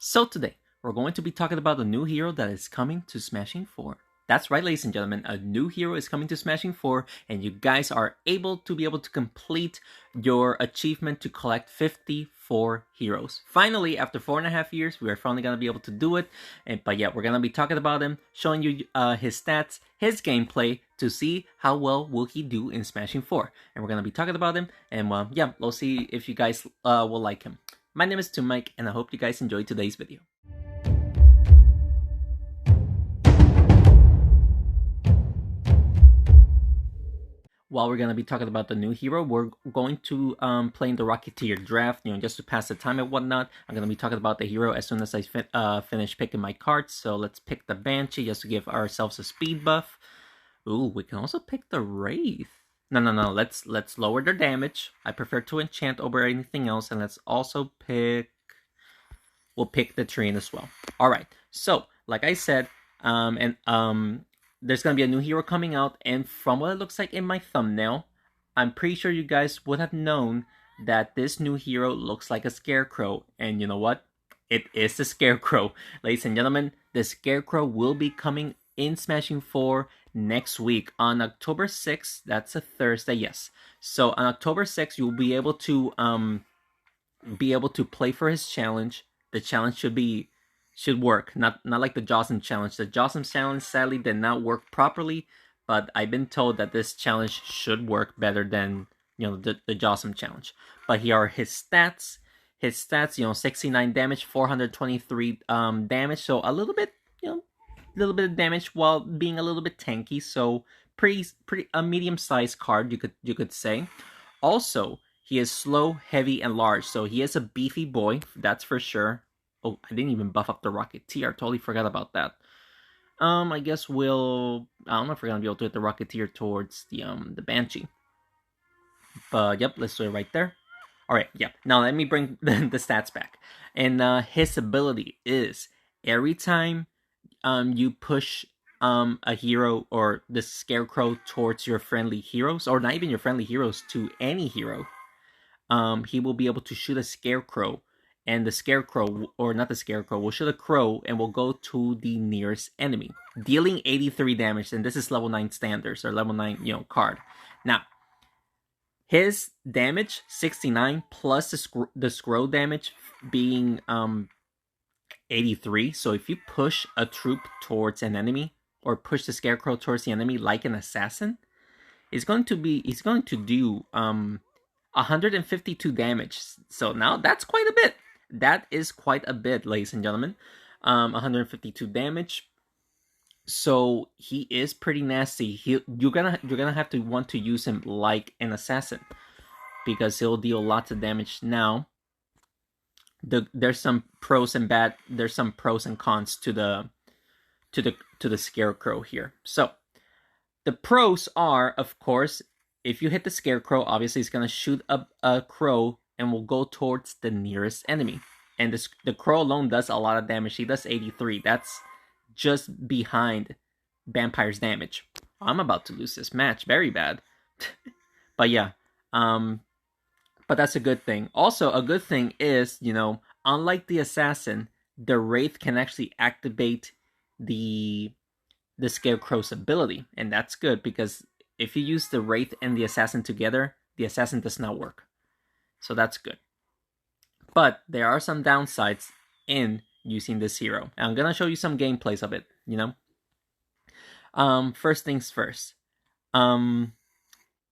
So today, we're going to be talking about a new hero that is coming to Smashing 4. That's right, ladies and gentlemen, a new hero is coming to Smashing 4, and you guys are able to complete your achievement to collect 54 heroes. Finally, after 4.5 years, we are finally going to be able to do it. But yeah, we're going to be talking about him, showing you his stats, his gameplay, to see how well will he do in Smashing 4. And we're going to be talking about him, and yeah, we'll see if you guys will like him. My name is Mike, and I hope you guys enjoyed today's video. While we're going to be talking about the new hero, we're going to play in the Rocketeer draft, just to pass the time and whatnot. I'm going to be talking about the hero as soon as I finish picking my cards. So let's pick the Banshee just to give ourselves a speed buff. Ooh, we can also pick the Wraith. No. Let's lower their damage. I prefer to enchant over anything else, and let's also pick. We'll pick the Treant as well. All right. So, like I said, there's gonna be a new hero coming out, and from what it looks like in my thumbnail, I'm pretty sure you guys would have known that this new hero looks like a Scarecrow. And you know what? It is the Scarecrow, ladies and gentlemen. The Scarecrow will be coming in Smashing 4 next week on October 6th. That's a Thursday, yes. So on October 6th, you'll be able to play for his challenge. The challenge should work, not like the Jocelyn challenge. The Jocelyn challenge sadly did not work properly, but I've been told that this challenge should work better than the Jocelyn challenge. But here are his stats. His stats, 69 damage, 423 damage, so a little bit of damage while being a little bit tanky. So pretty a medium-sized card, you could say. Also, he is slow, heavy, and large, so he is a beefy boy, that's for sure. Oh, I didn't even buff up the Rocketeer. I totally forgot about that. I guess I don't know if we're gonna be able to hit the Rocketeer towards the Banshee. But yep, let's do it right there. All right, yeah. Now let me bring the stats back. And his ability is every time you push a hero or the Scarecrow towards your friendly heroes, or not even your friendly heroes, to any hero, he will be able to shoot a Scarecrow, and the Scarecrow, or not the Scarecrow, will shoot a crow and will go to the nearest enemy, dealing 83 damage. And this is level 9 standards, or level 9 card. Now, his damage 69 plus the scroll damage being 83. So if you push a troop towards an enemy, or push the Scarecrow towards the enemy like an assassin, he's going to do 152 damage. So now that's quite a bit. That is quite a bit, ladies and gentlemen. 152 damage. So he is pretty nasty. You're gonna have to want to use him like an assassin, because he'll deal lots of damage. Now, there's some pros and cons to the Scarecrow here. So the pros are, of course, if you hit the Scarecrow, obviously it's gonna shoot a crow and will go towards the nearest enemy. And the crow alone does a lot of damage. He does 83. That's just behind Vampire's damage. I'm about to lose this match. Very bad. But yeah. But that's a good thing. Also, a good thing is, unlike the Assassin, the Wraith can actually activate the Scarecrow's ability. And that's good, because if you use the Wraith and the Assassin together, the Assassin does not work. So that's good. But there are some downsides in using this hero. And I'm going to show you some gameplays of it, First things first.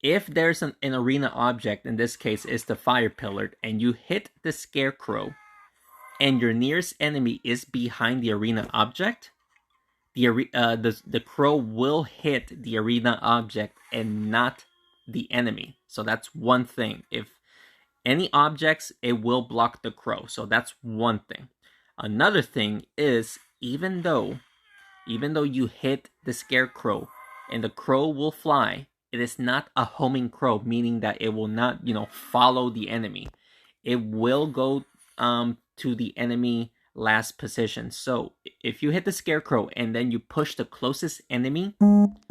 If there's an arena object, in this case is the Fire Pillar, and you hit the Scarecrow, and your nearest enemy is behind the arena object, the crow will hit the arena object and not the enemy. So that's one thing. If any objects, it will block the crow. So that's one thing. Another thing is, even though you hit the Scarecrow and the crow will fly, it is not a homing crow, meaning that it will not, follow the enemy. It will go to the enemy last position. So if you hit the Scarecrow and then you push the closest enemy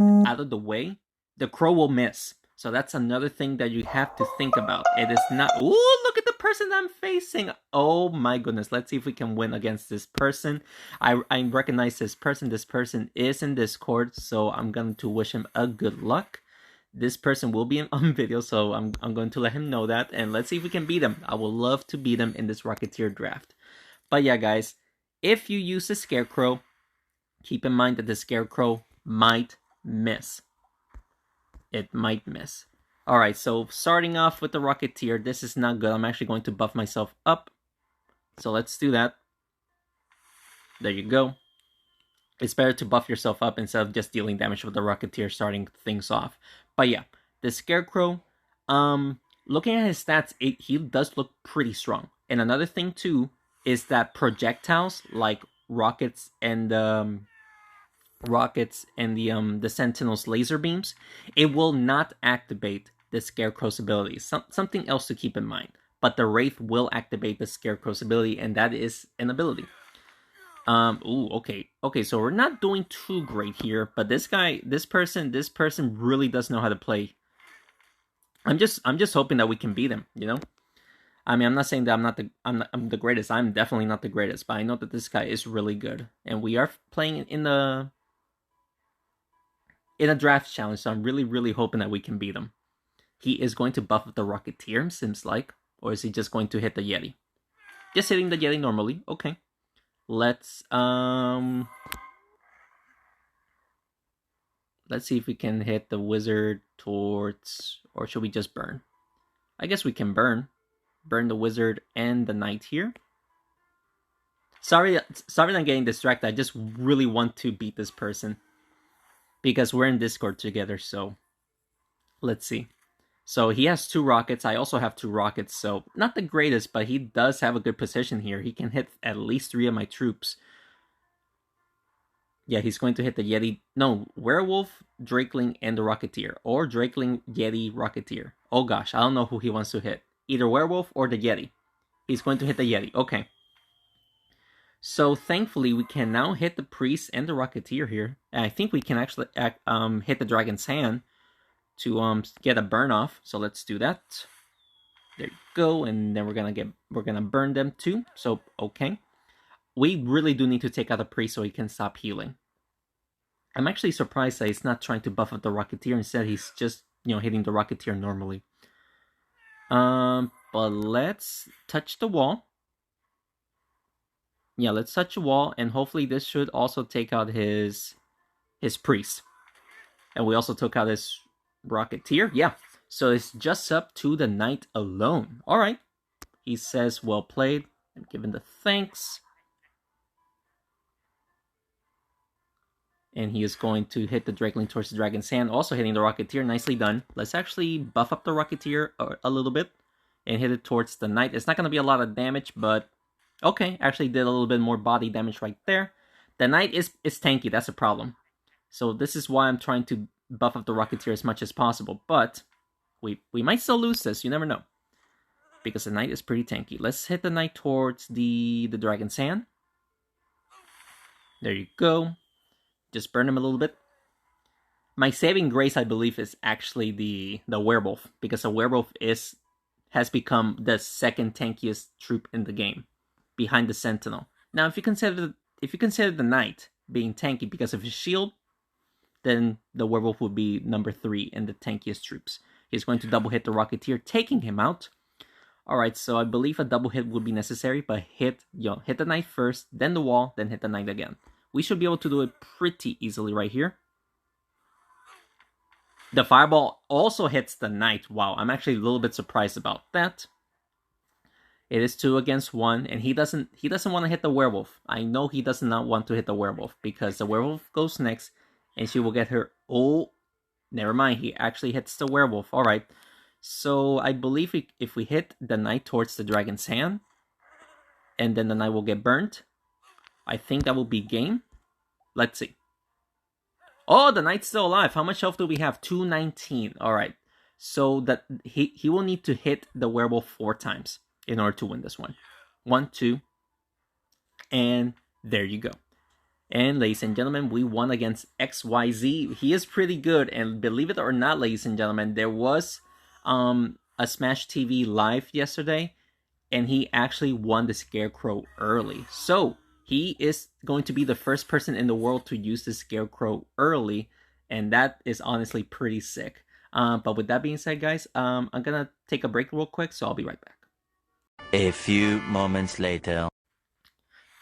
out of the way, the crow will miss. So that's another thing that you have to think about. It is not... Ooh, look at the person I'm facing. Oh my goodness. Let's see if we can win against this person. I recognize this person. This person is in Discord, so I'm going to wish him a good luck. This person will be on video, so I'm going to let him know that. And let's see if we can beat him. I would love to beat him in this Rocketeer draft. But yeah, guys, if you use the Scarecrow, keep in mind that the Scarecrow might miss. It might miss. Alright, so starting off with the Rocketeer, this is not good. I'm actually going to buff myself up. So let's do that. There you go. It's better to buff yourself up instead of just dealing damage with the Rocketeer starting things off. But yeah, the Scarecrow, looking at his stats, he does look pretty strong. And another thing too is that projectiles like rockets and the Sentinel's laser beams, it will not activate the Scarecrow's ability. Something else to keep in mind. But the Wraith will activate the Scarecrow's ability, and that is an ability. Okay, so we're not doing too great here, but this person really does know how to play. I'm just hoping that we can beat him, you know? I mean, I'm not saying that I'm the greatest. I'm definitely not the greatest, but I know that this guy is really good. And we are playing in a draft challenge, so I'm really hoping that we can beat him. He is going to buff the Rocketeer, seems like, or is he just going to hit the Yeti? Just hitting the Yeti normally, okay. Let's see if we can hit the wizard towards, or should we just burn? I guess we can burn the wizard and the knight here. Sorry I'm getting distracted. I just really want to beat this person because we're in Discord together. So let's see. So he has 2 rockets. I also have 2 rockets. So not the greatest, but he does have a good position here. He can hit at least 3 of my troops. Yeah, he's going to hit the Yeti. No, Werewolf, Drakeling, and the Rocketeer. Or Drakeling, Yeti, Rocketeer. Oh gosh, I don't know who he wants to hit. Either Werewolf or the Yeti. He's going to hit the Yeti. Okay. So thankfully, we can now hit the Priest and the Rocketeer here. And I think we can actually hit the Dragon's Hand to get a burn off. So let's do that. There you go. And then we're gonna burn them too. So okay. We really do need to take out the Priest so he can stop healing. I'm actually surprised that he's not trying to buff up the Rocketeer. Instead, he's just, hitting the Rocketeer normally. But let's touch the wall. Yeah, let's touch the wall, and hopefully this should also take out his Priest. And we also took out his Rocketeer. Yeah, so it's just up to the Knight alone. Alright. He says, well played. I'm giving the thanks. And he is going to hit the Drakeling towards the Dragon's Hand, also hitting the Rocketeer. Nicely done. Let's actually buff up the Rocketeer a little bit and hit it towards the Knight. It's not going to be a lot of damage, but okay. Actually did a little bit more body damage right there. The Knight is tanky. That's a problem. So this is why I'm trying to buff up the Rocketeer as much as possible. But we might still lose this. You never know. Because the Knight is pretty tanky. Let's hit the Knight towards the Dragon's Hand. There you go. Just burn him a little bit. My saving grace, I believe, is actually the Werewolf. Because the Werewolf has become the second tankiest troop in the game. Behind the Sentinel. Now, if you consider the Knight being tanky because of his shield, then the Werewolf would be number 3 in the tankiest troops. He's going to double hit the Rocketeer, taking him out. Alright, so I believe a double hit would be necessary, but hit the Knight first, then the wall, then hit the Knight again. We should be able to do it pretty easily right here. The Fireball also hits the Knight. Wow, I'm actually a little bit surprised about that. It is 2 against 1, and he doesn't want to hit the Werewolf. I know he does not want to hit the Werewolf, because the Werewolf goes next, and she will get her... Oh, never mind, he actually hits the Werewolf. Alright, so I believe if we hit the Knight towards the Dragon's Hand, and then the Knight will get burnt, I think that will be game. Let's see. Oh, the Knight's still alive. How much health do we have? 219. Alright, so that he will need to hit the Werewolf 4 times in order to win this one. 1, 2, and there you go. And ladies and gentlemen, we won against XYZ. He is pretty good, and believe it or not, ladies and gentlemen, there was a Smash TV live yesterday, and he actually won the Scarecrow early. So he is going to be the first person in the world to use the Scarecrow early, and that is honestly pretty sick. But with that being said, guys, I'm gonna take a break real quick, so I'll be right back. A few moments later.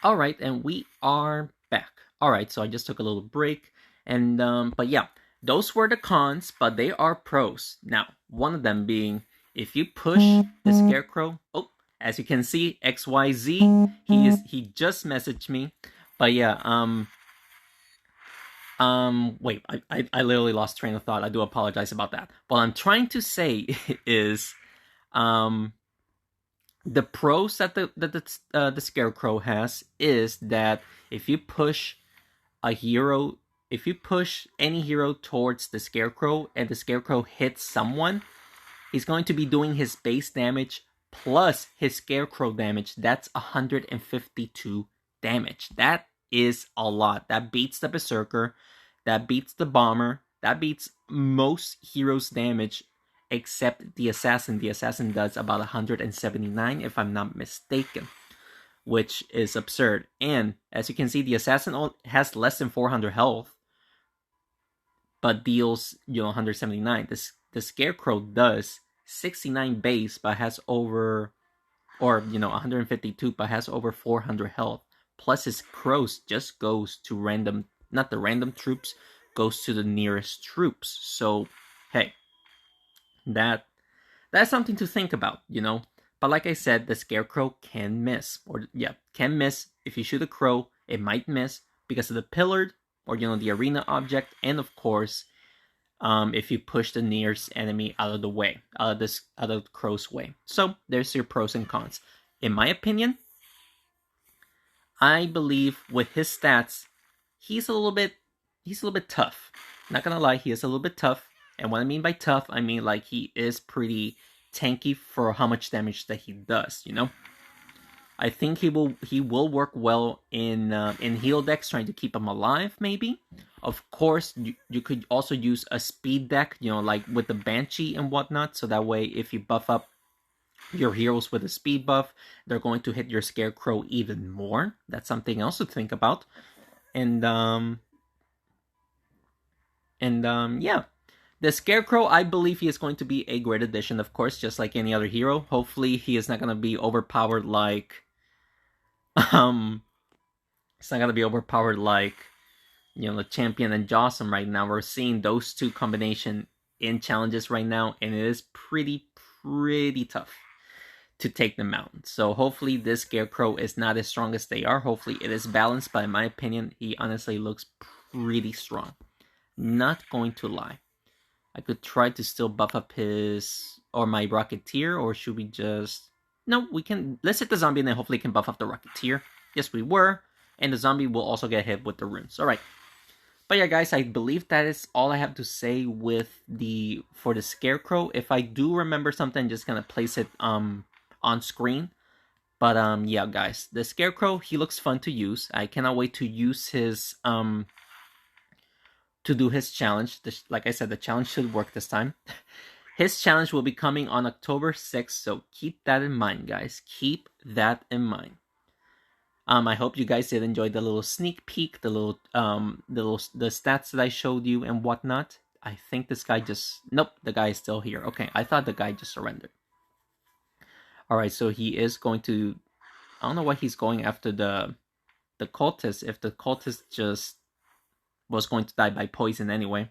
Alright, and we are back. Alright, so I just took a little break, and but yeah, those were the cons, but they are pros. Now, one of them being, if you push the Scarecrow, oh, as you can see, XYZ, he just messaged me. But yeah, wait, I literally lost train of thought. I do apologize about that. What I'm trying to say is, the pros that the Scarecrow has is that if you push a hero, if you push any hero towards the Scarecrow and the Scarecrow hits someone, he's going to be doing his base damage plus his Scarecrow damage. That's 152 damage. That is a lot. That beats the Berserker. That beats the Bomber. That beats most heroes' damage except the Assassin. The Assassin does about 179 if I'm not mistaken, which is absurd. And as you can see, the Assassin has less than 400 health, but deals 179. The Scarecrow does 69 base, but has over, or 152, but has over 400 health. Plus his crows just goes to random, not the random troops, goes to the nearest troops. So hey, that's something to think about, But like I said, the Scarecrow can miss, can miss. If you shoot a crow, it might miss because of the pillared, or the arena object, and of course, if you push the nearest enemy out of the way, out of the crow's way. So there's your pros and cons. In my opinion, I believe with his stats, he's a little bit tough. Not gonna lie, he is a little bit tough. And what I mean by tough, I mean like he is pretty tanky for how much damage that he does. I think he will work well in heal decks, trying to keep him alive. Maybe. Of course, you could also use a speed deck, like with the Banshee and whatnot. So that way, if you buff up your heroes with a speed buff, they're going to hit your Scarecrow even more. That's something else to think about. And yeah. The Scarecrow, I believe he is going to be a great addition, of course, just like any other hero. Hopefully, he is not going to be overpowered like... it's not going to be overpowered like, the Champion and Jossum right now. We're seeing those two combination in challenges right now, and it is pretty tough to take them out. So hopefully this Scarecrow is not as strong as they are. Hopefully it is balanced, but in my opinion, he honestly looks pretty strong. Not going to lie. I could try to still buff up my Rocketeer, or should we just... No, we can... Let's hit the zombie and then hopefully can buff up the Rocketeer. Yes, we were. And the zombie will also get hit with the runes. Alright. But yeah, guys, I believe that is all I have to say for the Scarecrow. If I do remember something, I'm just gonna place it on screen. But yeah, guys, the Scarecrow, he looks fun to use. I cannot wait to use his to do his challenge. Like I said, the challenge should work this time. His challenge will be coming on October 6th, so keep that in mind, guys. Keep that in mind. I hope you guys did enjoy the little sneak peek, the stats that I showed you and whatnot. I think this guy nope, the guy is still here. Okay, I thought the guy just surrendered. Alright, so he is going to... I don't know why he's going after the cultist, if the cultist just was going to die by poison anyway.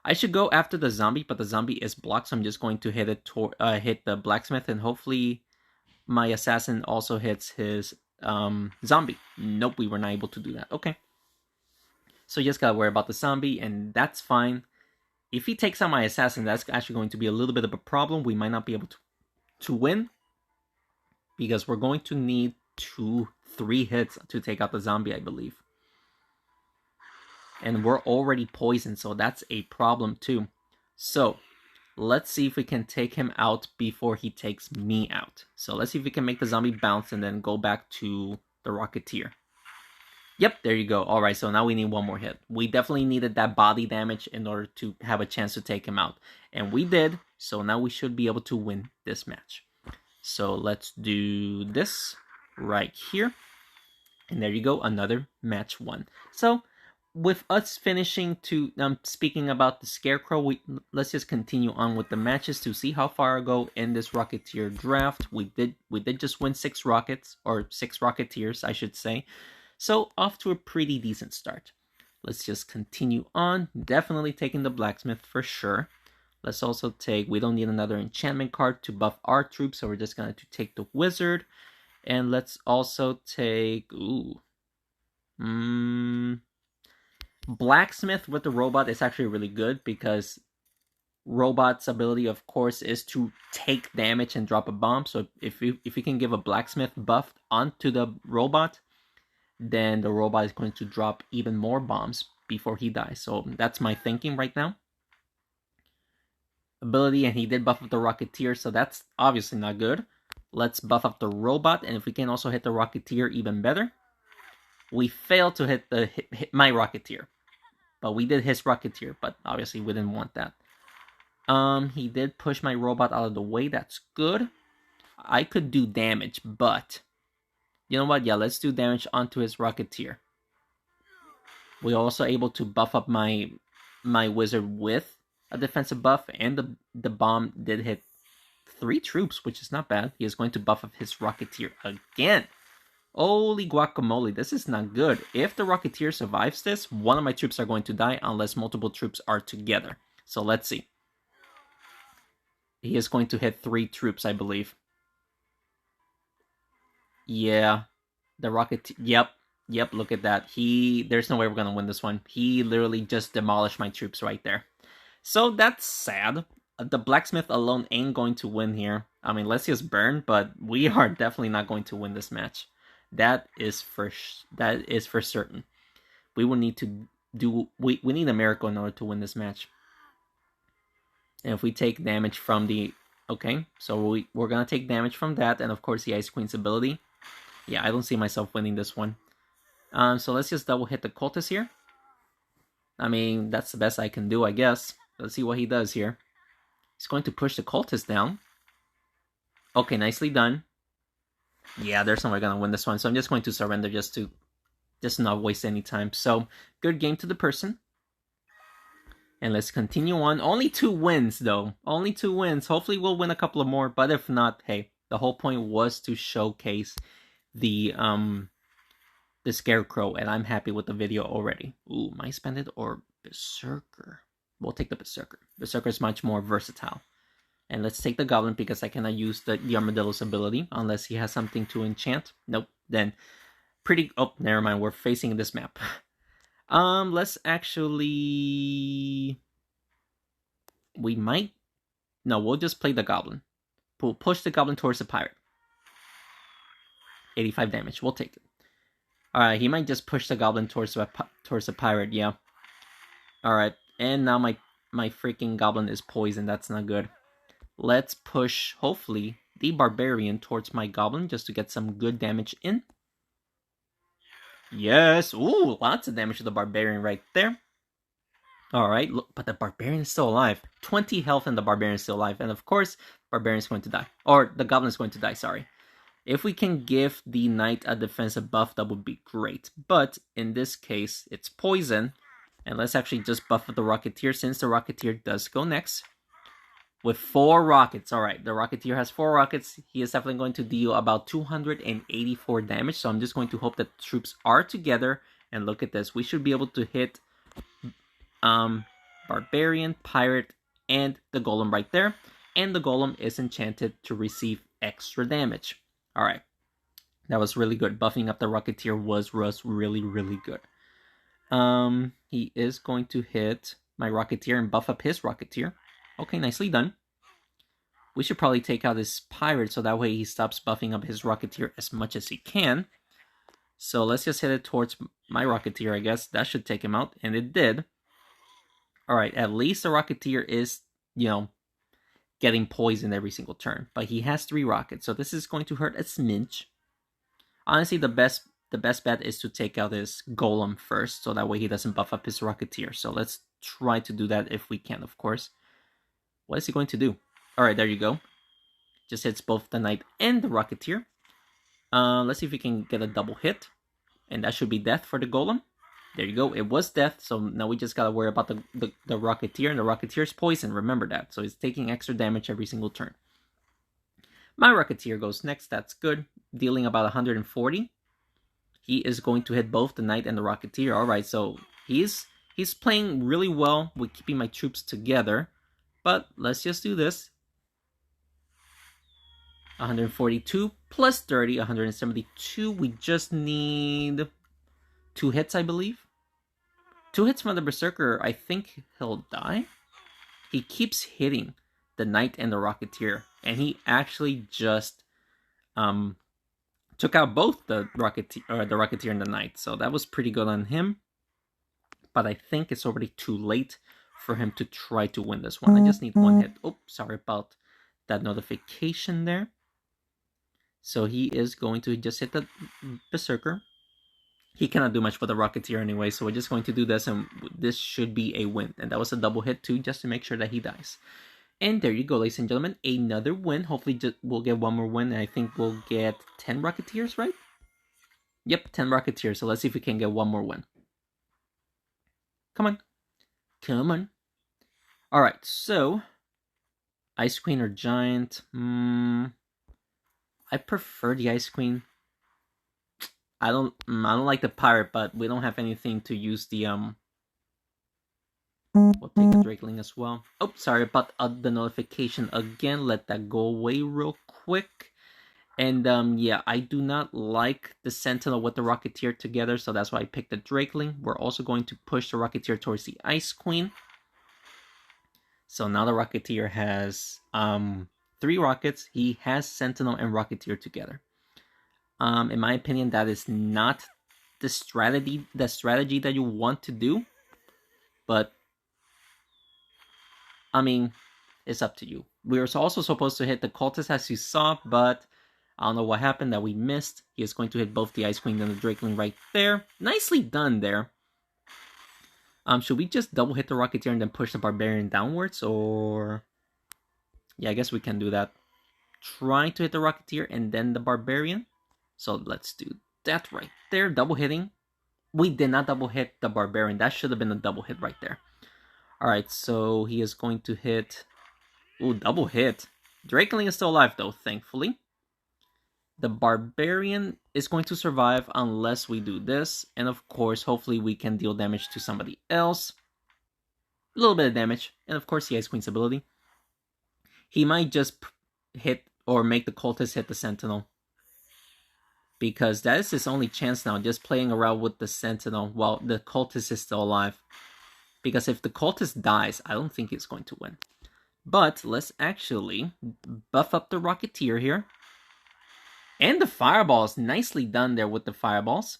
I should go after the zombie, but the zombie is blocked, so I'm just going to hit the blacksmith, and hopefully my assassin also hits his zombie. Nope, we were not able to do that. Okay. So you just gotta worry about the zombie, and that's fine. If he takes out my assassin, that's actually going to be a little bit of a problem. We might not be able to win, because we're going to need 2-3 hits to take out the zombie, I believe. And we're already poisoned, so that's a problem too. So let's see if we can take him out before he takes me out. So let's see if we can make the zombie bounce and then go back to the Rocketeer. Yep, there you go. Alright, so now we need one more hit. We definitely needed that body damage in order to have a chance to take him out. And we did, so now we should be able to win this match. So let's do this right here. And there you go, another match won. So with us finishing to speaking about the Scarecrow, let's just continue on with the matches to see how far I go in this Rocketeer draft. We did just win 6 rockets, or 6 Rocketeers, I should say. So off to a pretty decent start. Let's just continue on. Definitely taking the Blacksmith for sure. Let's also take, we don't need another enchantment card to buff our troops, so we're just going to take the Wizard. And let's also take, Blacksmith with the Robot is actually really good because Robot's ability, of course, is to take damage and drop a bomb. So if you can give a Blacksmith buff onto the Robot, then the Robot is going to drop even more bombs before he dies. So that's my thinking right now. Ability, and he did buff up the Rocketeer, so that's obviously not good. Let's buff up the Robot, and if we can also hit the Rocketeer, even better. We failed to hit my Rocketeer, but we did his Rocketeer, but obviously we didn't want that. He did push my Robot out of the way, that's good. I could do damage, but you know what? Yeah, let's do damage onto his Rocketeer. We're also able to buff up my Wizard with a defensive buff, and the bomb did hit 3 troops, which is not bad. He is going to buff up his Rocketeer again. Holy guacamole, this is not good. If the Rocketeer survives this, one of my troops are going to die unless multiple troops are together. So let's see. He is going to hit 3 troops, I believe. Yeah, the Rocketeer, yep, look at that. There's no way we're going to win this one. He literally just demolished my troops right there. So that's sad. The Blacksmith alone ain't going to win here. I mean, let's just burn, but we are definitely not going to win this match. That is for certain. We will need to do. We need a miracle in order to win this match. And if we take damage from the, okay, so we're gonna take damage from that, and of course the Ice Queen's ability. Yeah, I don't see myself winning this one. So let's just double hit the Cultist here. I mean, that's the best I can do, I guess. Let's see what he does here. He's going to push the Cultist down. Okay, nicely done. Yeah, there's no way I'm gonna win this one, so I'm just going to surrender just to not waste any time. So, good game to the person. And let's continue on. Only 2 wins, though. Only 2 wins. Hopefully we'll win a couple of more, but if not, hey, the whole point was to showcase the Scarecrow, and I'm happy with the video already. Ooh, Mice Bandit or Berserker? We'll take the Berserker. Berserker is much more versatile. And let's take the Goblin because I cannot use the Armadillo's ability unless he has something to enchant. Nope. Then oh, never mind. We're facing this map. Let's actually... we'll just play the Goblin. We'll push the Goblin towards the Pirate. 85 damage. We'll take it. Alright, he might just push the Goblin towards the Pirate, yeah. Alright, and now my freaking Goblin is poisoned. That's not good. Let's push, hopefully, the Barbarian towards my Goblin just to get some good damage in. Yes! Ooh, lots of damage to the Barbarian right there. Alright, look, but the Barbarian is still alive. 20 health and the Barbarian is still alive. And of course, Barbarian is going to die. Or, the Goblin is going to die, sorry. If we can give the Knight a defensive buff, that would be great. But, in this case, it's poison. And let's actually just buff the Rocketeer since the Rocketeer does go next. With 4 rockets. Alright, the Rocketeer has 4 rockets. He is definitely going to deal about 284 damage. So I'm just going to hope that the troops are together. And look at this. We should be able to hit Barbarian, Pirate, and the Golem right there. And the Golem is enchanted to receive extra damage. Alright. That was really good. Buffing up the Rocketeer was really, really good. He is going to hit my Rocketeer and buff up his Rocketeer. Okay, nicely done. We should probably take out his Pirate so that way he stops buffing up his Rocketeer as much as he can. So let's just hit it towards my Rocketeer, I guess. That should take him out, and it did. Alright, at least the Rocketeer is, getting poisoned every single turn. But he has 3 rockets, so this is going to hurt a smidge. Honestly, the best bet is to take out his Golem first, so that way he doesn't buff up his Rocketeer. So let's try to do that if we can, of course. What is he going to do? Alright, there you go. Just hits both the Knight and the Rocketeer. Let's see if we can get a double hit. And that should be death for the Golem. There you go. It was death, so now we just gotta worry about the Rocketeer, and the Rocketeer's poison. Remember that. So he's taking extra damage every single turn. My Rocketeer goes next. That's good. Dealing about 140. He is going to hit both the Knight and the Rocketeer. Alright, so he's playing really well with keeping my troops together. But let's just do this. 142 plus 30, 172. We just need 2 hits, I believe. 2 hits from the Berserker. I think he'll die. He keeps hitting the Knight and the Rocketeer, and he actually just took out both the Rocketeer and the Knight. So that was pretty good on him. But I think it's already too late for him to try to win this one. I just need 1 hit. Oh, sorry about that notification there. So he is going to just hit the Berserker. He cannot do much for the Rocketeer anyway, so we're just going to do this, and this should be a win. And that was a double hit too, just to make sure that he dies. And there you go, ladies and gentlemen, another win. Hopefully we'll get one more win, and I think we'll get 10 Rocketeers, right? Yep, 10 Rocketeers, so let's see if we can get one more win. Come on. Come on. Alright, so Ice Queen or Giant? I prefer the Ice Queen. I don't like the Pirate, but we don't have anything to use the We'll take the Drakeling as well. Oh, sorry about the notification again. Let that go away real quick. And yeah, I do not like the Sentinel with the Rocketeer together, so that's why I picked the Drakeling. We're also going to push the Rocketeer towards the Ice Queen. So now the Rocketeer has 3 rockets. He has Sentinel and Rocketeer together. In my opinion, that is not the strategy that you want to do. But I mean, it's up to you. We were also supposed to hit the Cultist, as you saw, but I don't know what happened that we missed. He is going to hit both the Ice Queen and the Drakeling right there. Nicely done there. Should we just double hit the Rocketeer and then push the Barbarian downwards, or... Yeah, I guess we can do that. Trying to hit the Rocketeer and then the Barbarian. So let's do that right there. Double hitting. We did not double hit the Barbarian. That should have been a double hit right there. Alright, so he is going to hit... Ooh, double hit. Drakeling is still alive though, thankfully. The Barbarian is going to survive unless we do this. And of course, hopefully we can deal damage to somebody else. A little bit of damage. And of course, the Ice Queen's ability. He might just hit or make the Cultist hit the Sentinel. Because that is his only chance now, just playing around with the Sentinel while the Cultist is still alive. Because if the Cultist dies, I don't think he's going to win. But let's actually buff up the Rocketeer here. And the Fireballs, nicely done there with the Fireballs.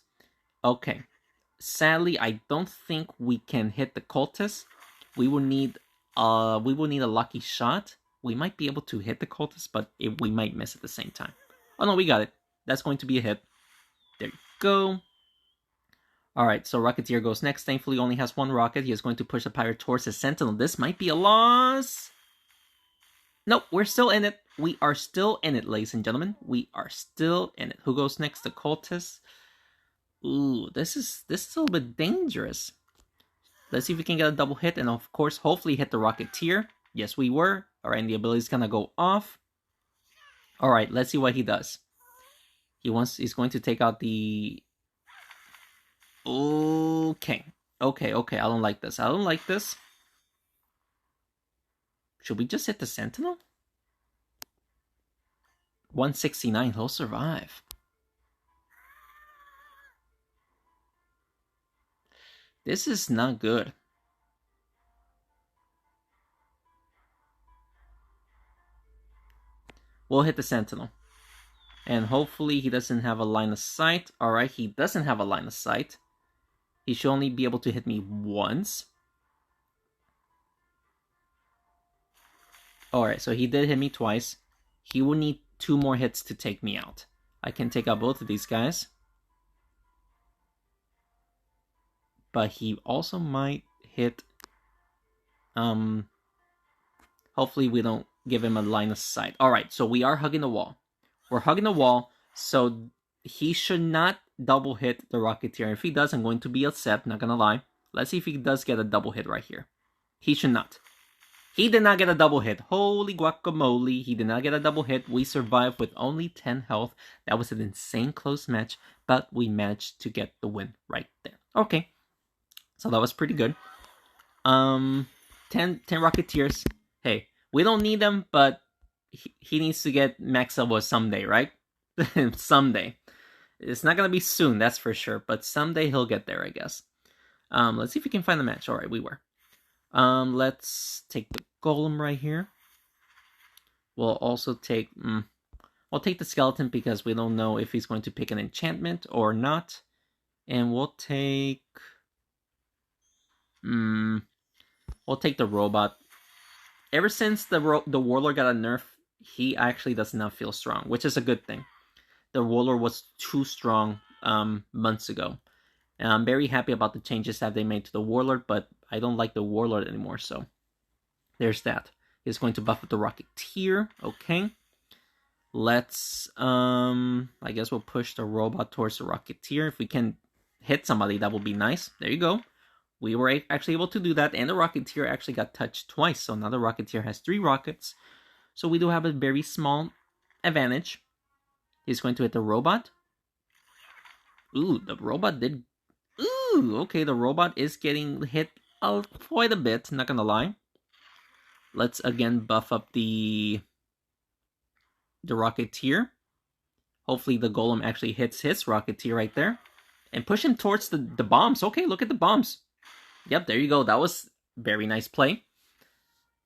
Okay, sadly, I don't think we can hit the Cultist. We will need a lucky shot. We might be able to hit the Cultist, but we might miss at the same time. Oh no, we got it. That's going to be a hit. There you go. Alright, so Rocketeer goes next. Thankfully, only has 1 rocket. He is going to push the Pirate towards the Sentinel. This might be a loss. Nope, we're still in it. We are still in it, ladies and gentlemen. We are still in it. Who goes next? The Cultist. Ooh, this is a little bit dangerous. Let's see if we can get a double hit, and of course, hopefully hit the Rocketeer. Yes, we were. Alright, and the ability's gonna go off. Alright, let's see what he does. He's going to take out the... Okay. Okay, I don't like this. I don't like this. Should we just hit the Sentinel? 169, he'll survive. This is not good. We'll hit the Sentinel. And hopefully he doesn't have a line of sight. Alright, he doesn't have a line of sight. He should only be able to hit me once. Alright, so he did hit me twice. He will need 2 more hits to take me out. I can take out both of these guys. But he also might hit... Hopefully we don't give him a line of sight. All right, so we are hugging the wall. We're hugging the wall, so he should not double hit the Rocketeer. If he does, I'm going to be upset, not gonna lie. Let's see if he does get a double hit right here. He should not. He did not get a double hit. Holy guacamole, he did not get a double hit. We survived with only 10 health. That was an insane close match, but we managed to get the win right there. Okay, so that was pretty good. 10 Rocketeers. Hey, we don't need them, but he needs to get max level someday, right? Someday. It's not gonna be soon, that's for sure, but someday he'll get there, I guess. Let's see if we can find the match. Alright, we were. Let's take the golem right here. We'll also take... we'll take the skeleton because we don't know if he's going to pick an enchantment or not. And we'll take... we'll take the robot. Ever since the warlord got a nerf, he actually does not feel strong, which is a good thing. The warlord was too strong months ago. And I'm very happy about the changes that they made to the warlord, but I don't like the warlord anymore, so there's that. He's going to buff up the Rocketeer. Okay. Let's, I guess we'll push the robot towards the Rocketeer. If we can hit somebody, that would be nice. There you go. We were actually able to do that, and the Rocketeer actually got touched twice, so now the Rocketeer has 3 rockets. So we do have a very small advantage. He's going to hit the robot. Ooh, the robot did... Ooh, okay, the robot is getting hit quite a bit, not gonna lie. Let's again buff up the Rocketeer. Hopefully the golem actually hits his Rocketeer right there. And push him towards the bombs. Okay, look at the bombs. Yep, there you go. That was very nice play.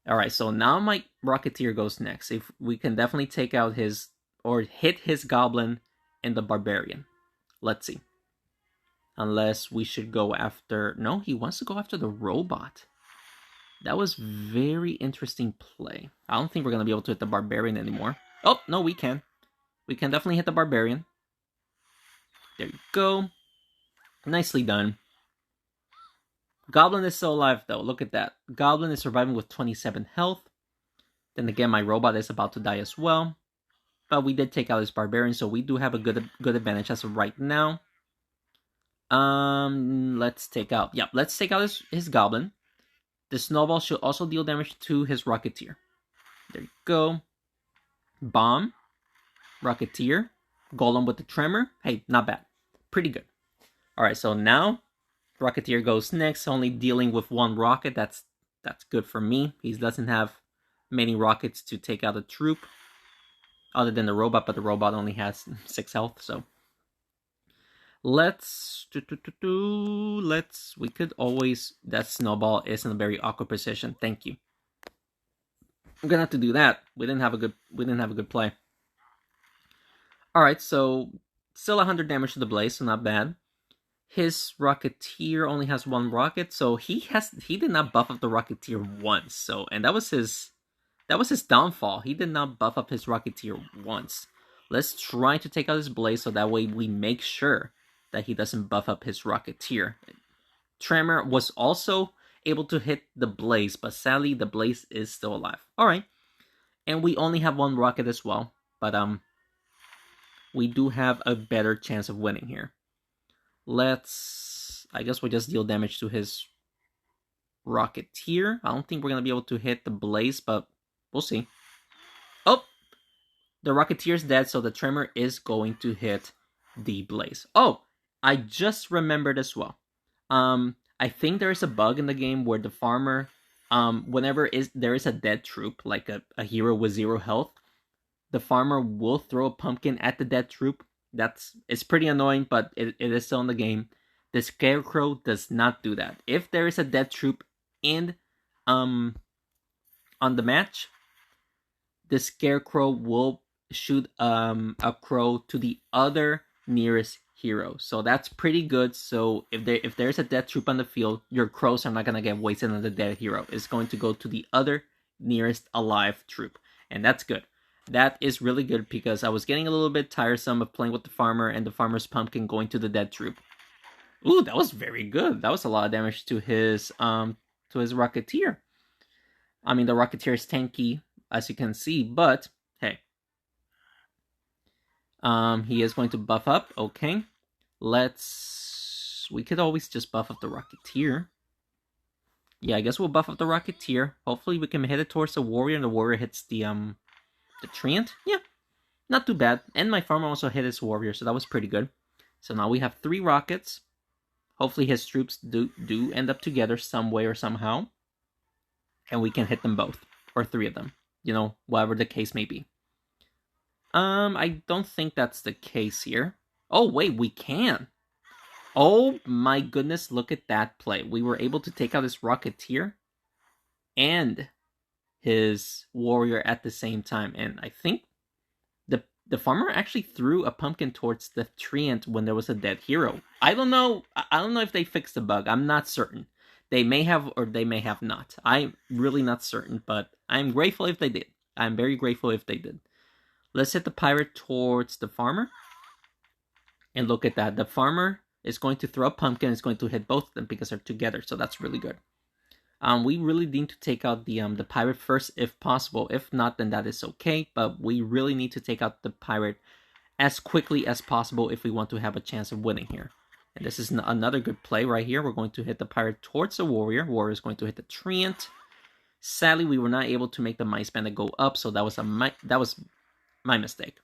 Alright, so now my Rocketeer goes next. If we can definitely take out his... or hit his Goblin and the Barbarian. Let's see. Unless we should go after... No, he wants to go after the robot. That was very interesting play. I don't think we're going to be able to hit the Barbarian anymore. Oh, no, we can. We can definitely hit the Barbarian. There you go. Nicely done. Goblin is still alive, though. Look at that. Goblin is surviving with 27 health. Then again, my robot is about to die as well. But we did take out his Barbarian, so we do have a good advantage as of right now. Let's take out... Yep, let's take out his Goblin. The Snowball should also deal damage to his Rocketeer. There you go. Bomb. Rocketeer. Golem with the Tremor. Hey, not bad. Pretty good. Alright, so now Rocketeer goes next, only dealing with 1 rocket. That's good for me. He doesn't have many rockets to take out a troop. Other than the robot, but the robot only has 6 health, so... Let's... we could always... That Snowball is in a very awkward position. Thank you. I'm gonna have to do that. We didn't have a good play. Alright, so... Still 100 damage to the Blaze, so not bad. His Rocketeer only has 1 rocket, so he did not buff up the Rocketeer once. So, and that was his downfall. He did not buff up his Rocketeer once. Let's try to take out his Blaze so that way we make sure that he doesn't buff up his Rocketeer. Tremor was also able to hit the Blaze, but sadly the Blaze is still alive. Alright. And we only have 1 rocket as well, but we do have a better chance of winning here. I guess we'll just deal damage to his Rocketeer. I don't think we're going to be able to hit the Blaze, but we'll see. Oh! The Rocketeer's dead, so the Tremor is going to hit the Blaze. Oh! I just remembered as well. I think there is a bug in the game where the farmer, whenever there is a dead troop, like a hero with 0 health, the farmer will throw a pumpkin at the dead troop. It's pretty annoying, but it is still in the game. The Scarecrow does not do that. If there is a dead troop on the match, the Scarecrow will shoot a crow to the other nearest hero. So that's pretty good. So if there's a dead troop on the field, your crows are not gonna get wasted on the dead hero. It's going to go to the other nearest alive troop, and that's good. That is really good because I was getting a little bit tiresome of playing with the farmer and the farmer's pumpkin going to the dead troop. Ooh, that was very good. That was a lot of damage to his Rocketeer. I mean, the Rocketeer is tanky. as you can see, but hey. He is going to buff up. Okay. We could always just buff up the Rocketeer. Yeah, I guess we'll buff up the Rocketeer. Hopefully we can hit it towards the Warrior, and the Warrior hits the Treant. Yeah, not too bad. And my Farmer also hit his Warrior, so that was pretty good. So now we have 3 rockets. Hopefully his troops do end up together some way or somehow. And we can hit them both. Or 3 of them. You know, whatever the case may be. I don't think that's the case here. Oh, wait, we can. Oh my goodness, look at that play. We were able to take out his Rocketeer and his Warrior at the same time. And I think the farmer actually threw a pumpkin towards the Treant when there was a dead hero. I don't know if they fixed the bug. I'm not certain. They may have or they may have not. I'm really not certain, but I'm grateful if they did. I'm very grateful if they did. Let's hit the pirate towards the farmer. And look at that. The farmer is going to throw a pumpkin. It's going to hit both of them because they're together. So that's really good. We really need to take out the pirate first if possible. If not, then that is okay. But we really need to take out the pirate as quickly as possible if we want to have a chance of winning here. And this is another good play right here. We're going to hit the pirate towards the Warrior. Warrior is going to hit the Treant. Sadly, we were not able to make the Mice Bandit go up, so that was my mistake.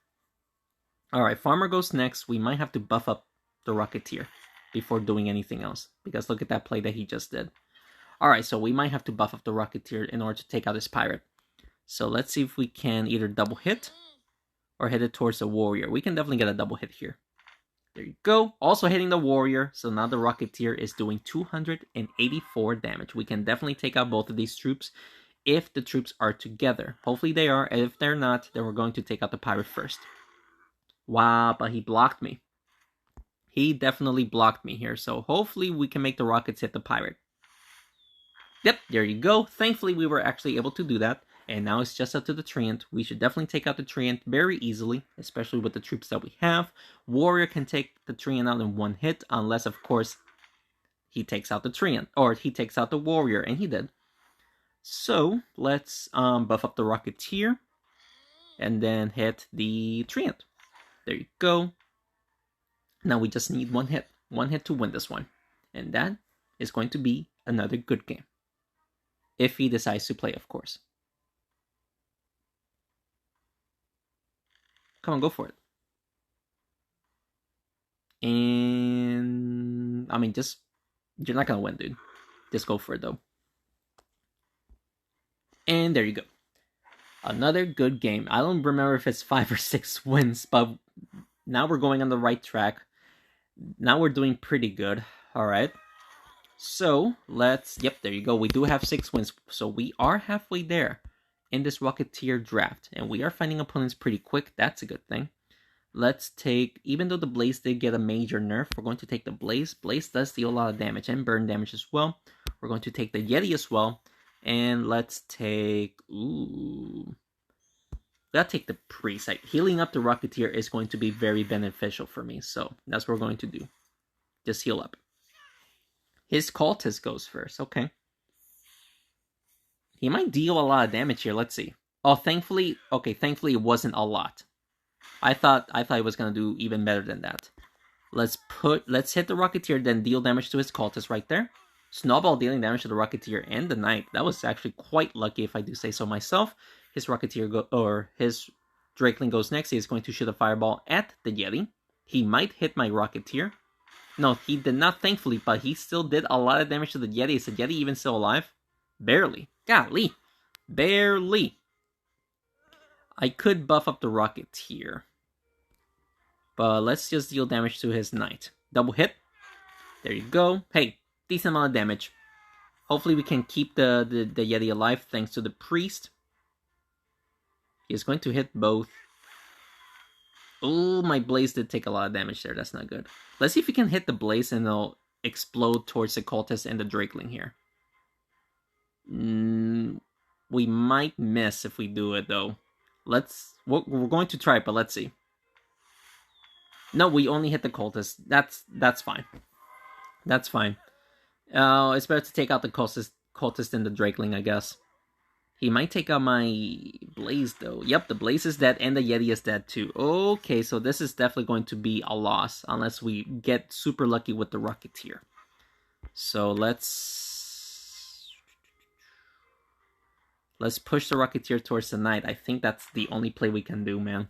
Alright, Farmer goes next. We might have to buff up the Rocketeer before doing anything else. Because look at that play that he just did. Alright, so we might have to buff up the Rocketeer in order to take out this pirate. So let's see if we can either double hit or hit it towards the Warrior. We can definitely get a double hit here. There you go. Also hitting the Warrior. So now the Rocketeer is doing 284 damage. We can definitely take out both of these troops if the troops are together. Hopefully they are. And if they're not, then we're going to take out the pirate first. Wow, but he blocked me. He definitely blocked me here. So hopefully we can make the rockets hit the pirate. Yep, there you go. Thankfully we were actually able to do that. And now it's just up to the Treant. We should definitely take out the Treant very easily, especially with the troops that we have. Warrior can take the Treant out in one hit, unless, of course, he takes out the Treant, or he takes out the Warrior, and he did. So, let's buff up the Rocketeer, and then hit the Treant. There you go. Now we just need one hit to win this one. And that is going to be another good game. If he decides to play, of course. Come on, go for it. And I mean, you're not gonna win, dude. Just go for it, though. And there you go. Another good game. I don't remember if it's 5 or 6 wins, but now we're going on the right track. Now we're doing pretty good. All right. So yep, there you go. We do have 6 wins. So we are halfway there in this Rocketeer draft. And we are finding opponents pretty quick. That's a good thing. Let's take, even though the Blaze did get a major nerf, we're going to take the Blaze. Blaze does deal a lot of damage and burn damage as well. We're going to take the Yeti as well. And let's take, let's take the Priest. Like, healing up the Rocketeer is going to be very beneficial for me. So that's what we're going to do. Just heal up. His Cultist goes first. Okay. He might deal a lot of damage here. Let's see. Oh, thankfully it wasn't a lot. I thought it was gonna do even better than that. Let's hit the Rocketeer, then deal damage to his Cultist right there. Snowball dealing damage to the Rocketeer and the Knight. That was actually quite lucky, if I do say so myself. His Rocketeer his Drakeling goes next. He is going to shoot a fireball at the Yeti. He might hit my Rocketeer. No, he did not, thankfully, but he still did a lot of damage to the Yeti. Is the Yeti even still alive? Barely. Golly. Barely. I could buff up the Rocketeer. But let's just deal damage to his Knight. Double hit. There you go. Hey, decent amount of damage. Hopefully we can keep the Yeti alive thanks to the Priest. He is going to hit both. Oh, my Blaze did take a lot of damage there. That's not good. Let's see if we can hit the Blaze and it'll explode towards the Cultist and the Drakeling here. We might miss if we do it, though. We're going to try it, but let's see. No, we only hit the Cultist. That's fine. That's fine. It's better to take out the Cultist than the Drakeling, I guess. He might take out my Blaze, though. Yep, the Blaze is dead, and the Yeti is dead, too. Okay, so this is definitely going to be a loss, unless we get super lucky with the Rocketeer. So let's push the Rocketeer towards the Knight. I think that's the only play we can do, man.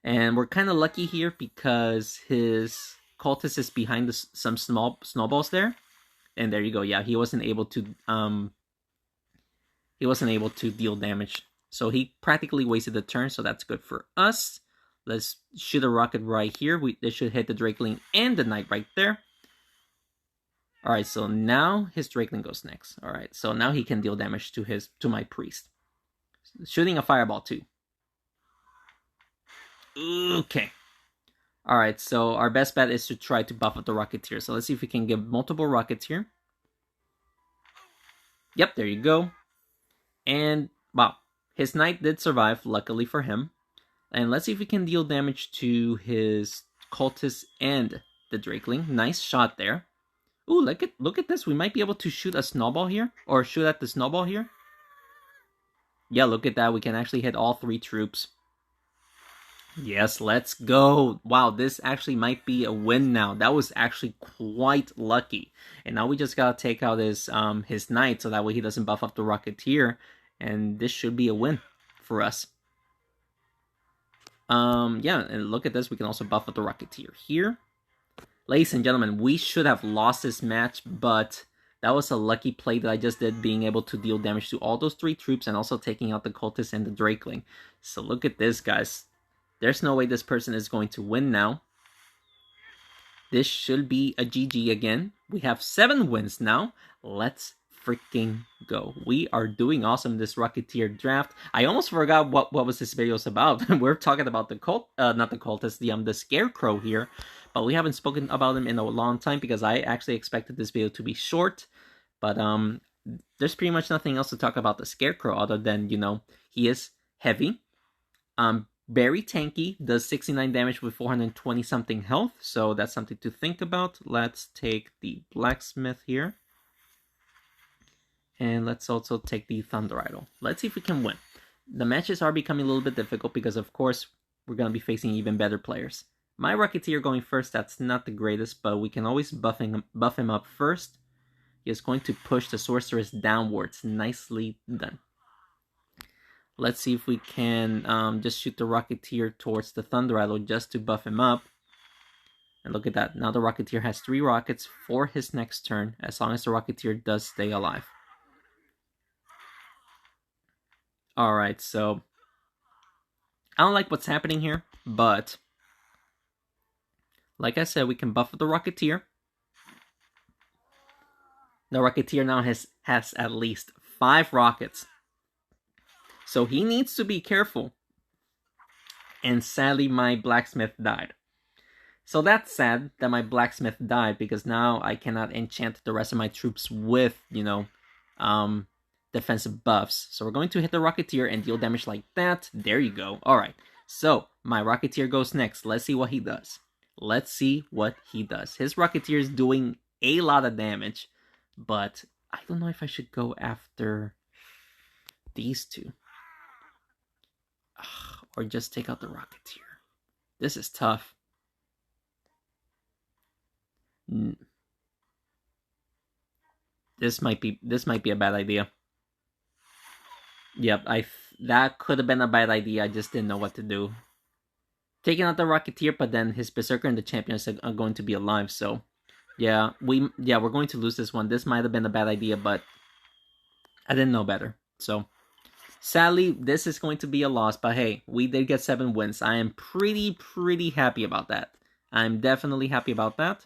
And we're kind of lucky here because his cultist is behind some snowballs there. And there you go. Yeah, he wasn't able to deal damage. So he practically wasted the turn, so that's good for us. Let's shoot a rocket right here. This should hit the Drakeling and the Knight right there. Alright, so now his Drakeling goes next. Alright, so now he can deal damage to my Priest. Shooting a Fireball too. Okay. Alright, so our best bet is to try to buff up the Rocketeer. So let's see if we can get multiple rockets here. Yep, there you go. And, wow, his Knight did survive, luckily for him. And let's see if we can deal damage to his Cultist and the Drakeling. Nice shot there. Ooh, look at this. We might be able to shoot a snowball here. Or shoot at the snowball here. Yeah, look at that. We can actually hit all 3 troops. Yes, let's go. Wow, this actually might be a win now. That was actually quite lucky. And now we just gotta take out his Knight so that way he doesn't buff up the Rocketeer. And this should be a win for us. Yeah, and look at this. We can also buff up the Rocketeer here. Ladies and gentlemen, we should have lost this match, but that was a lucky play that I just did, being able to deal damage to all those 3 troops and also taking out the Cultist and the Drakeling. So look at this, guys. There's no way this person is going to win now. This should be a GG again. We have 7 wins now. Let's freaking go. We are doing awesome in this Rocketeer draft. I almost forgot what was this video about. We're talking about the not the cultist, the Scarecrow here. But we haven't spoken about him in a long time because I actually expected this video to be short. But there's pretty much nothing else to talk about the Scarecrow other than, you know, he is heavy. Very tanky, does 69 damage with 420 something health, so that's something to think about. Let's take the Blacksmith here. And let's also take the Thunder Idol. Let's see if we can win. The matches are becoming a little bit difficult because, of course, we're going to be facing even better players. My Rocketeer going first, that's not the greatest, but we can always buff him up first. He is going to push the Sorceress downwards. Nicely done. Let's see if we can just shoot the Rocketeer towards the Thunder Idol just to buff him up. And look at that. Now the Rocketeer has 3 rockets for his next turn, as long as the Rocketeer does stay alive. Alright, so I don't like what's happening here, but like I said, we can buff the Rocketeer. The Rocketeer now has at least 5 rockets. So he needs to be careful. And sadly, my Blacksmith died. So that's sad that my Blacksmith died, because now I cannot enchant the rest of my troops with, you know, defensive buffs. So we're going to hit the Rocketeer and deal damage like that. There you go. Alright, so my Rocketeer goes next. Let's see what he does. Let's see what he does. His Rocketeer is doing a lot of damage, but I don't know if I should go after these 2. Or just take out the Rocketeer. This is tough. This might be a bad idea. Yep, that could have been a bad idea. I just didn't know what to do. Taking out the Rocketeer, but then his Berserker and the Champions are going to be alive. So, yeah, we're going to lose this one. This might have been a bad idea, but I didn't know better. So, sadly, this is going to be a loss. But hey, we did get 7 wins. I am pretty happy about that. I'm definitely happy about that.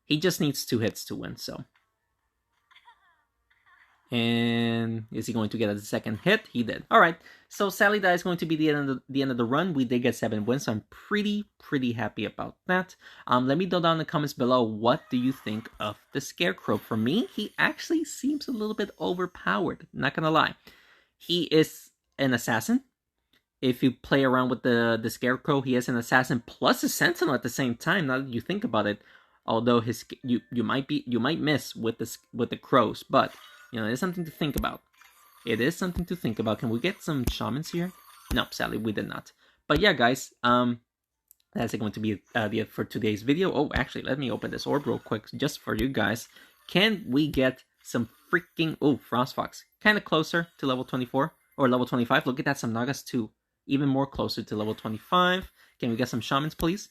He just needs 2 hits to win. So. And is he going to get a second hit? He did. Alright, so sadly that is going to be the end of the run. We did get 7 wins, so I'm pretty happy about that. Let me know down in the comments below, what do you think of the Scarecrow? For me, he actually seems a little bit overpowered, not gonna lie. He is an assassin. If you play around with the Scarecrow, he is an assassin plus a sentinel at the same time, now that you think about it. Although you might miss with the crows, but you know, it's something to think about. It is something to think about. Can we get some shamans here? No, sadly we did not. But yeah, guys, that's going to be the for today's video. Oh, actually, let me open this orb real quick just for you guys. Can we get some freaking... Oh, Frost Fox. Kind of closer to level 24 or level 25. Look at that, some Nagas too. Even more closer to level 25. Can we get some shamans, please?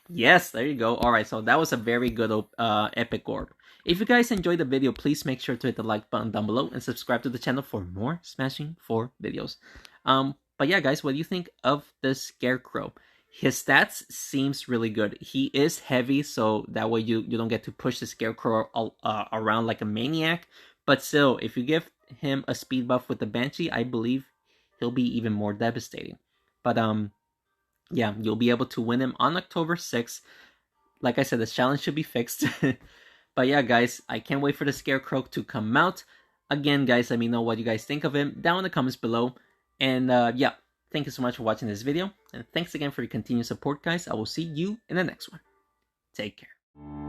Yes, there you go. Alright, so that was a very good epic orb. If you guys enjoyed the video, please make sure to hit the like button down below and subscribe to the channel for more Smashing 4 videos. But yeah, guys, what do you think of the Scarecrow? His stats seems really good. He is heavy, so that way you don't get to push the Scarecrow around like a maniac. But still, if you give him a speed buff with the Banshee, I believe he'll be even more devastating. But yeah, you'll be able to win him on October 6th. Like I said, this challenge should be fixed. But yeah, guys, I can't wait for the Scarecrow to come out. Again, guys, let me know what you guys think of him down in the comments below. And yeah, thank you so much for watching this video. And thanks again for your continued support, guys. I will see you in the next one. Take care.